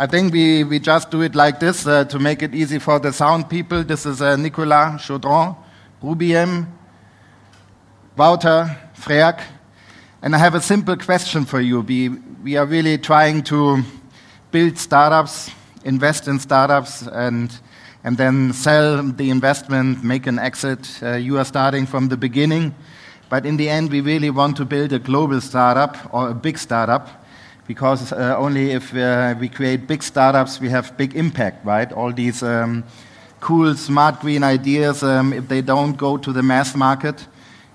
I think we just do it like this to make it easy for the sound people. This is Nicolas Chaudron, Rubiem, Wouter, Freerk. And I have a simple question for you. We are really trying to build startups, invest in startups, and then sell the investment, make an exit. You are starting from the beginning. But in the end, we really want to build a global startup or a big startup, because only if we create big startups, we have big impact, right? All these cool, smart, green ideas, if they don't go to the mass market,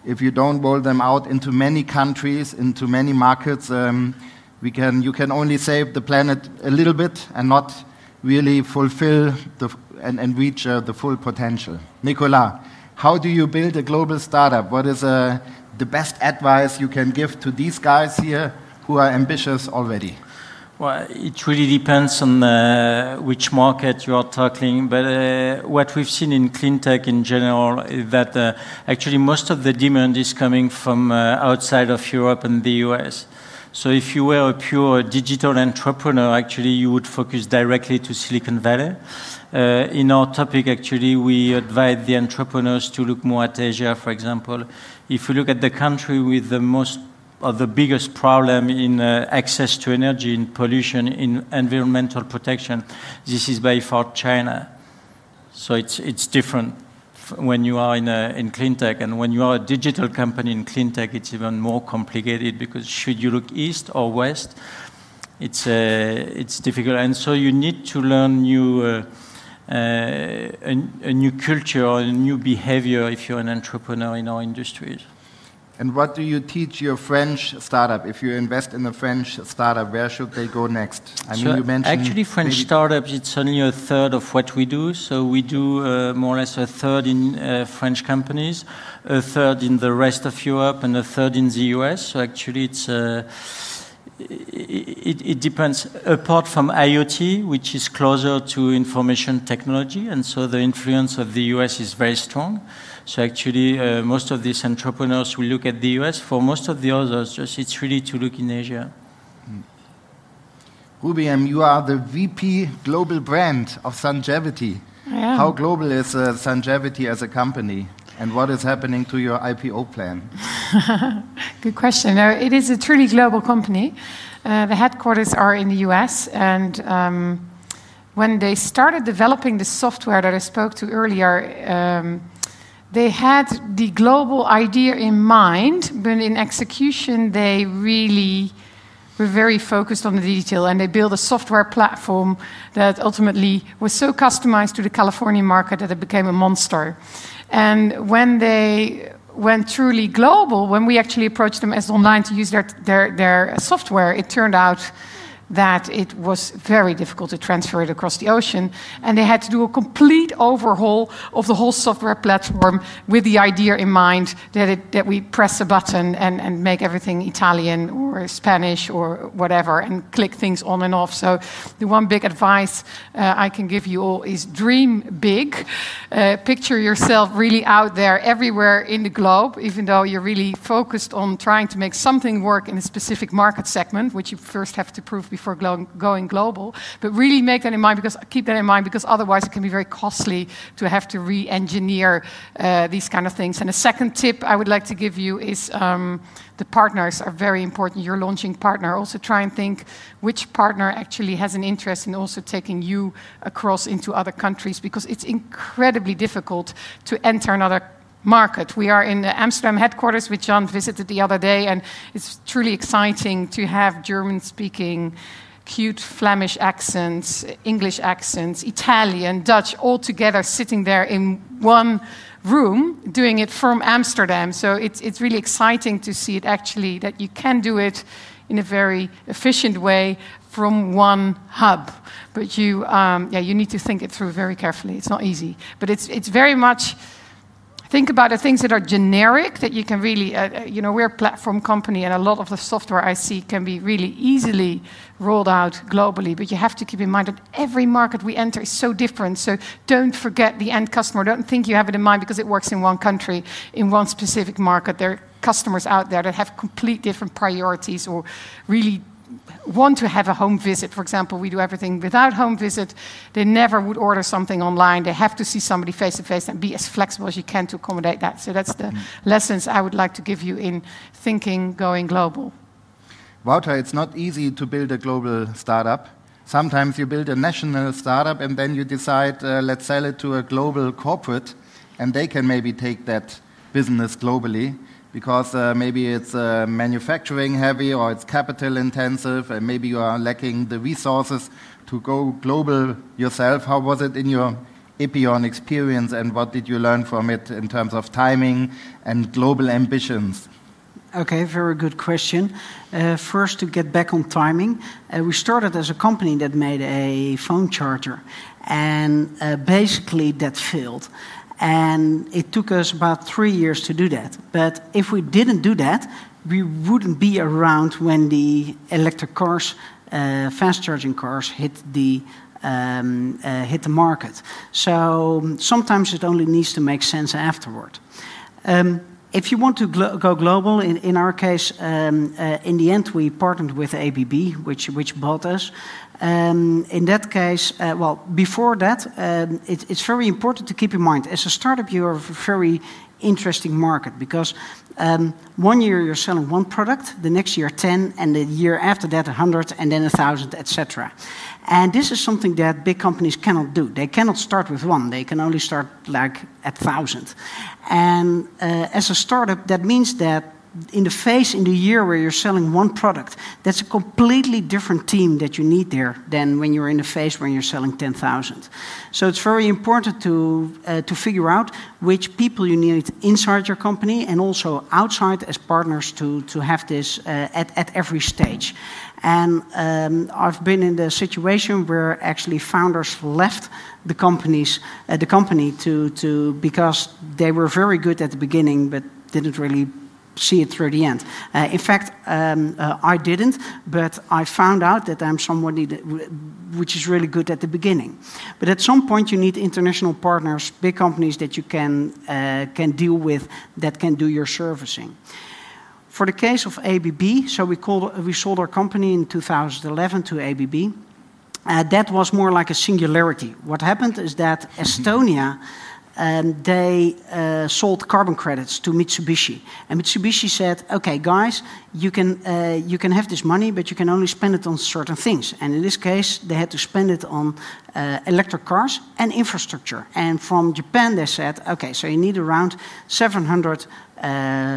if you don't roll them out into many countries, into many markets, you can only save the planet a little bit and not really fulfill and reach the full potential. Nicolas, how do you build a global startup? What is the best advice you can give to these guys here who are ambitious already? Well, it really depends on which market you are tackling, but what we've seen in clean tech in general is that actually most of the demand is coming from outside of Europe and the US. So if you were a pure digital entrepreneur, actually you would focus directly to Silicon Valley. In our topic, actually, we advise the entrepreneurs to look more at Asia, for example. If you look at the country with the biggest problem in access to energy, in pollution, in environmental protection, this is by far China. So it's different when you are in clean tech, and when you are a digital company in clean tech, it's even more complicated, because should you look east or west, it's difficult, and so you need to learn a new culture or a new behavior if you're an entrepreneur in our industries. And what do you teach your French startup? If you invest in a French startup, where should they go next? I mean, you mentioned actually French startups, it's only a third of what we do. So we do more or less a third in French companies, a third in the rest of Europe, and a third in the US. So actually it depends. Apart from IoT, which is closer to information technology, and so the influence of the US is very strong. So actually, most of these entrepreneurs will look at the US. For most of the others, it's really to look in Asia. Rubiem, you are the VP Global Brand of Sungevity. How global is Sungevity as a company? And what is happening to your IPO plan? Good question. No, it is a truly global company. The headquarters are in the US, and when they started developing the software that I spoke to earlier, they had the global idea in mind, but in execution, they really were very focused on the detail, and they built a software platform that ultimately was so customized to the California market that it became a monster. And when they went truly global, when we actually approached them as online to use their software, it turned out that it was very difficult to transfer it across the ocean, and they had to do a complete overhaul of the whole software platform with the idea in mind that we press a button and make everything Italian or Spanish or whatever and click things on and off. So the one big advice I can give you all is dream big. Picture yourself really out there everywhere in the globe, even though you're really focused on trying to make something work in a specific market segment, which you first have to prove before going global, but really keep that in mind, because otherwise it can be very costly to have to re-engineer these kind of things. And a second tip I would like to give you is the partners are very important. Your launching partner, also try and think which partner actually has an interest in also taking you across into other countries, because it's incredibly difficult to enter another market. We are in the Amsterdam headquarters, which John visited the other day, and it's truly exciting to have German-speaking, cute Flemish accents, English accents, Italian, Dutch, all together sitting there in one room, doing it from Amsterdam. So it's really exciting to see it actually, that you can do it in a very efficient way from one hub. But you need to think it through very carefully. It's not easy, but it's very much. Think about the things that are generic, that you can really, we're a platform company, and a lot of the software I see can be really easily rolled out globally. But you have to keep in mind that every market we enter is so different. So don't forget the end customer. Don't think you have it in mind because it works in one country, in one specific market. There are customers out there that have complete different priorities or really want to have a home visit. For example, we do everything without home visit. They never would order something online. They have to see somebody face to face and be as flexible as you can to accommodate that. So that's the lessons I would like to give you in thinking going global. Wouter, it's not easy to build a global startup. Sometimes you build a national startup and then you decide, let's sell it to a global corporate, and they can maybe take that business globally, because maybe it's manufacturing heavy or it's capital intensive, and maybe you are lacking the resources to go global yourself. How was it in your Epion experience, and what did you learn from it in terms of timing and global ambitions? Okay, very good question. First, to get back on timing, we started as a company that made a phone charger, and basically that failed. And it took us about 3 years to do that. But if we didn't do that, we wouldn't be around when the electric cars, fast charging cars, hit the market. So sometimes it only needs to make sense afterward. If you want to go global, in our case, in the end, we partnered with ABB, which bought us. In that case, well, before that, it's very important to keep in mind, as a startup, you are a very interesting market, because 1 year you're selling one product, the next year 10, and the year after that 100, and then 1,000, etc. And this is something that big companies cannot do. They cannot start with one. They can only start like at 1,000. And as a startup, that means that in the year where you're selling one product, that's a completely different team that you need there than when you're in the phase when you're selling 10,000. So it's very important to figure out which people you need inside your company and also outside as partners to have this at every stage. And I've been in the situation where actually founders left the company because they were very good at the beginning but didn't really see it through the end. In fact, I didn't, but I found out that I'm somebody which is really good at the beginning. But at some point you need international partners, big companies that you can deal with, that can do your servicing. For the case of ABB, so we sold our company in 2011 to ABB. That was more like a singularity. What happened is that Estonia, they sold carbon credits to Mitsubishi. And Mitsubishi said, okay, guys, you can have this money, but you can only spend it on certain things. And in this case, they had to spend it on electric cars and infrastructure. And from Japan, they said, okay, so you need around 700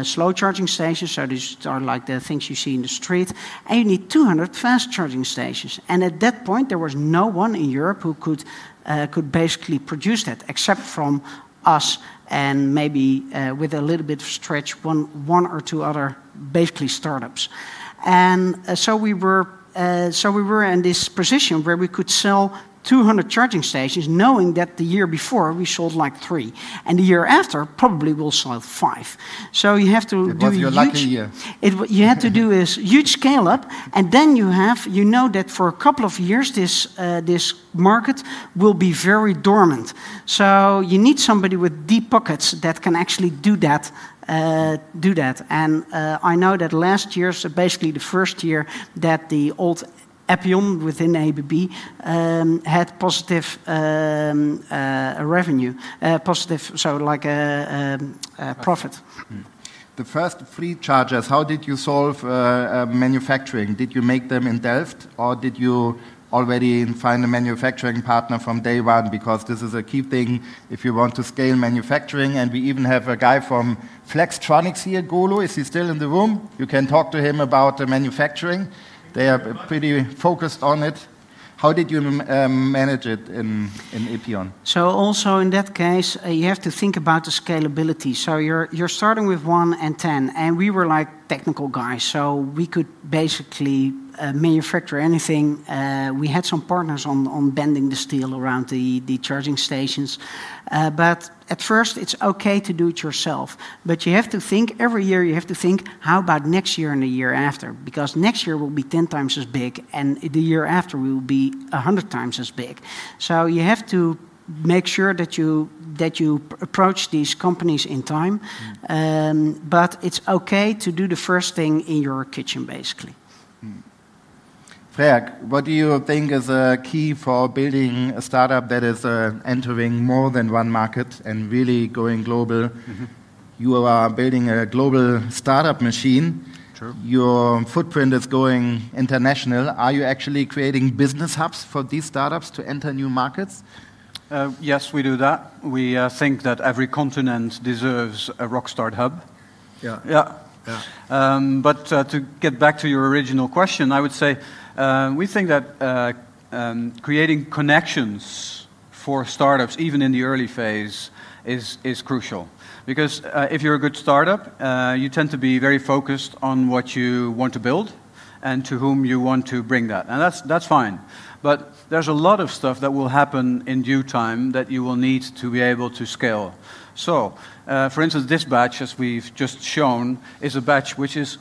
slow charging stations, so these are like the things you see in the street, and you need 200 fast charging stations. And at that point, there was no one in Europe who could basically produce that, except from us and maybe with a little bit of stretch, one or two other basically startups. And so we were in this position where we could sell 200 charging stations, knowing that the year before we sold like 3, and the year after probably we'll sell 5. So you have to do your lucky year. You had to do a huge scale up, and then you know that for a couple of years this market will be very dormant. So you need somebody with deep pockets that can actually do that. And I know that last year, so basically the first year that the old Epion within ABB had positive revenue, positive, so like a profit. The first fleet chargers, how did you solve manufacturing? Did you make them in Delft, or did you already find a manufacturing partner from day one? Because this is a key thing if you want to scale manufacturing. And we even have a guy from Flextronics here, Golo. Is he still in the room? You can talk to him about the manufacturing. They are pretty focused on it. How did you manage it in Epion? So also in that case, you have to think about the scalability. So you're starting with 1 and 10, and we were like technical guys, so we could basically manufacture anything. We had some partners on bending the steel around the charging stations. But at first, it's okay to do it yourself. But you have to think, every year you have to think, how about next year and the year after? Because next year will be 10 times as big, and the year after will be 100 times as big. So you have to make sure that you approach these companies in time. But it's okay to do the first thing in your kitchen, basically. Freerk, what do you think is a key for building a startup that is entering more than one market and really going global? You are building a global startup machine. True. Your footprint is going international. Are you actually creating business hubs for these startups to enter new markets? Yes, we do that. We think that every continent deserves a Rockstart hub. Yeah. Yeah. But to get back to your original question, I would say we think that creating connections for startups, even in the early phase, is crucial. Because if you're a good startup, you tend to be very focused on what you want to build and to whom you want to bring that. And that's fine. But there's a lot of stuff that will happen in due time that you will need to be able to scale. So, for instance, this batch, as we've just shown, is a batch which is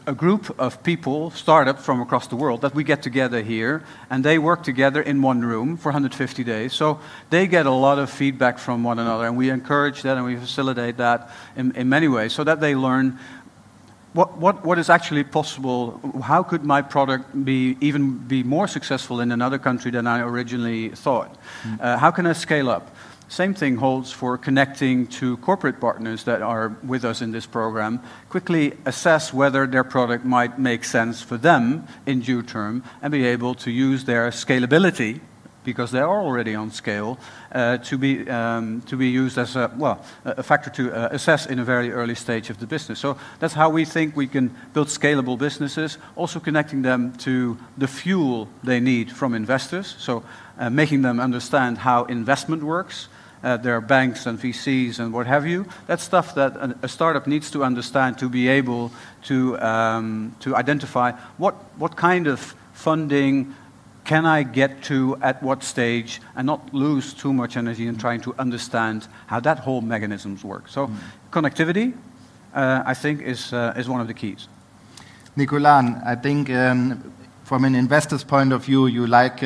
a group of people, startups from across the world, that we get together here, and they work together in one room for 150 days. So they get a lot of feedback from one another, and we encourage that and we facilitate that in many ways, so that they learn what is actually possible. How could my product even be more successful in another country than I originally thought? How can I scale up? Same thing holds for connecting to corporate partners that are with us in this program. Quickly assess whether their product might make sense for them in due term and be able to use their scalability, because they are already on scale, to be used as a factor to assess in a very early stage of the business. So that's how we think we can build scalable businesses, also connecting them to the fuel they need from investors, so making them understand how investment works. There are banks and VCs and what have you. That's stuff that a startup needs to understand to be able to identify what kind of funding can I get to at what stage, and not lose too much energy in trying to understand how that whole mechanisms work. So connectivity, I think, is one of the keys. Nicolas, I think from an investor's point of view, you like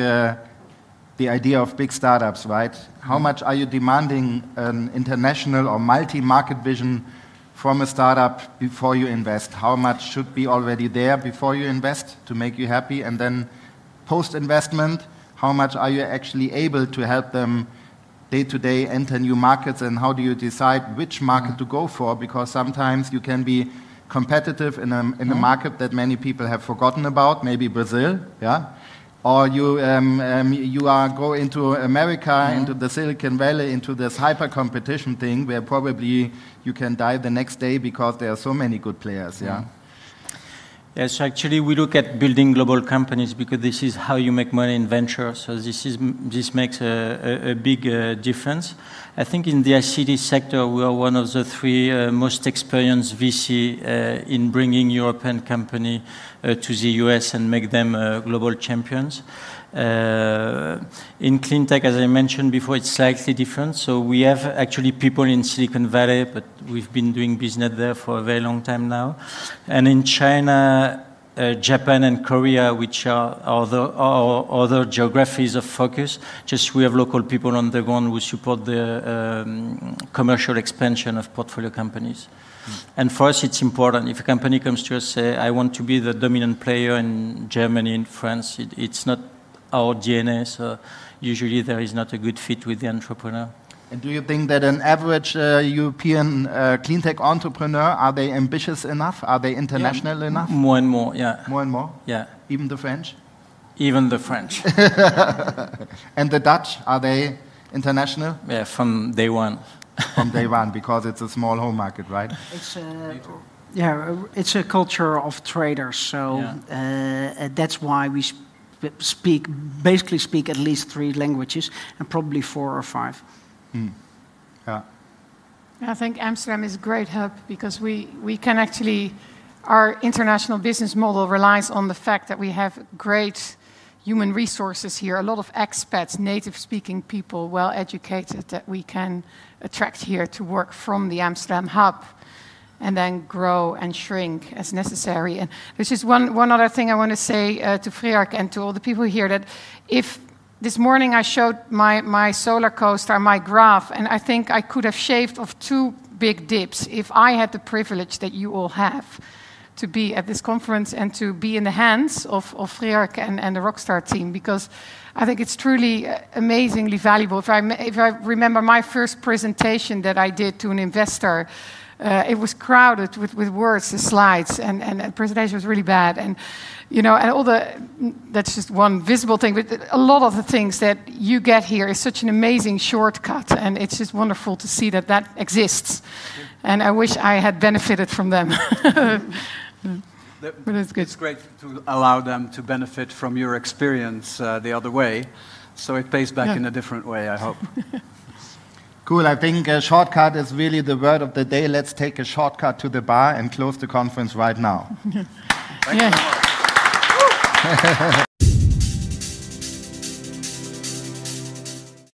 the idea of big startups, right? How much are you demanding an international or multi-market vision from a startup before you invest? How much should be already there before you invest to make you happy? And then post-investment, how much are you actually able to help them day-to-day enter new markets, and how do you decide which market to go for? Because sometimes you can be competitive in a market that many people have forgotten about, maybe Brazil, yeah? Or you go into America, into the Silicon Valley, into this hyper-competition thing where probably you can die the next day because there are so many good players, yeah? Yes, actually we look at building global companies because this is how you make money in venture. So this makes a big difference. I think in the ICT sector we are one of the three most experienced VC in bringing European company to the US and make them global champions. In clean tech, as I mentioned before, it's slightly different. So we have actually people in Silicon Valley, but we've been doing business there for a very long time now. And in China, Japan and Korea, which are other geographies of focus, just we have local people on the ground who support the commercial expansion of portfolio companies. And for us, it's important. If a company comes to us and say, I want to be the dominant player in Germany, in France, it's not our DNA, so usually there is not a good fit with the entrepreneur. And do you think that an average European clean tech entrepreneur, are they ambitious enough? Are they international enough? More and more, yeah. More and more? Yeah. Even the French? Even the French. And the Dutch, are they international? Yeah, from day one. From day one, because it's a small home market, right? It's a culture of traders, so that's why we basically speak at least 3 languages, and probably 4 or 5. Yeah. I think Amsterdam is a great hub because we can actually, our international business model relies on the fact that we have great human resources here, a lot of expats, native-speaking people, well-educated, that we can attract here to work from the Amsterdam hub and then grow and shrink as necessary. And there's just one other thing I want to say to Freerk and to all the people here, that if this morning I showed my solar coaster, my graph, and I think I could have shaved off 2 big dips if I had the privilege that you all have. to be at this conference and to be in the hands of Freerk and the Rockstart team, because I think it's truly amazingly valuable. If I remember my first presentation that I did to an investor, it was crowded with words and slides, and the presentation was really bad. And and that's just one visible thing, but a lot of the things that you get here is such an amazing shortcut, and it's just wonderful to see that exists. And I wish I had benefited from them. But it's good. It's great to allow them to benefit from your experience the other way, so it pays back in a different way, I hope. Cool, I think a shortcut is really the word of the day. Let's take a shortcut to the bar and close the conference right now. Thank you very much.